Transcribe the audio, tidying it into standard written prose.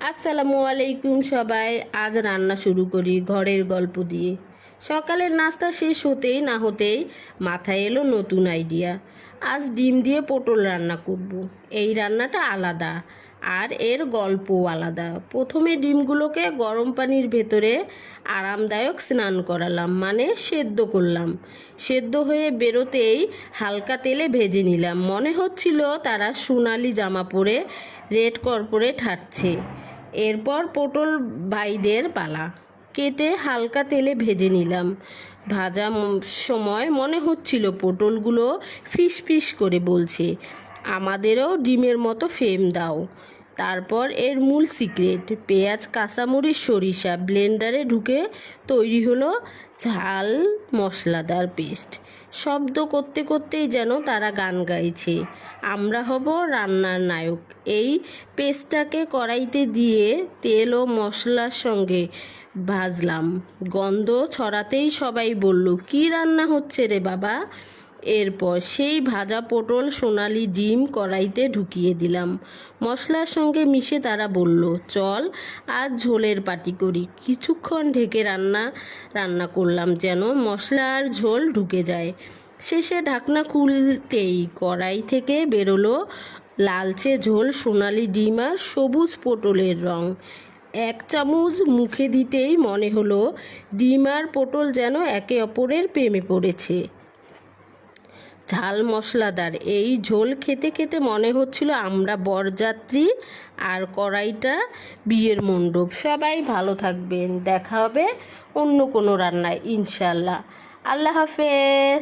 আসসালামু আলাইকুম সবাই। আজ রান্না শুরু করি ঘরের গল্প দিয়ে। সকালের নাস্তা শেষ হতেই না হতেই মাথায় এলো নতুন আইডিয়া। আজ ডিম দিয়ে পটল রান্না করব। এই রান্নাটা আলাদা আর এর গল্পও আলাদা। প্রথমে ডিমগুলোকে গরম পানির ভেতরে আরামদায়ক স্নান করালাম, মানে সেদ্ধ করলাম। সেদ্ধ হয়ে বেরোতেই হালকা তেলে ভেজে নিলাম। মনে হচ্ছিল তারা সোনালি জামা পরে রেড কর্পোরেট হাঁটছে। এরপর পটল ভাইদের পালা। কেটে হালকা তেলে ভেজে নিলাম। ভাজা সময় মনে হচ্ছিল পটলগুলো ফিস ফিস করে বলছে, আমাদেরও ডিমের মতো ফেম দাও। তারপর এর মূল সিক্রেট, পেঁয়াজ, কাঁচামরিচ, সরিষা ব্লেন্ডারে ঢুকে তৈরি হলো ঝাল মশলাদার পেস্ট। শব্দ করতে করতেই যেন তারা গান গাইছে, আমরা হব রান্নার নায়ক। এই পেস্টটাকে কড়াইতে দিয়ে তেল ও মশলার সঙ্গে ভাজলাম। গন্ধ ছড়াতেই সবাই বলল, কী রান্না হচ্ছে রে বাবা। এরপর সেই ভাজা পটল সোনালি ডিম কড়াইতে ঢুকিয়ে দিলাম। মশলার সঙ্গে মিশে তারা বলল, চল আজ ঝোলের পাটি করি। কিছুক্ষণ ঢেকে রান্না করলাম যেন মশলা আর ঝোল ঢুকে যায়। শেষে ঢাকনা খুলতেই কড়াই থেকে বেরোলো লালচে ঝোল, সোনালি ডিম আর সবুজ পটলের রং। এক চামচ মুখে দিতেই মনে হলো ডিম আর পটল যেন একে অপরের প্রেমে পড়েছে। ঝাল মশলাদার এই ঝোল খেতে খেতে মনে হচ্ছিল আমরা বরযাত্রী আর কড়াইটা বিয়ের মণ্ডপ। সবাই ভালো থাকবেন, দেখা হবে অন্য কোনো রান্নায় ইনশাল্লাহ। আল্লাহ হাফেজ।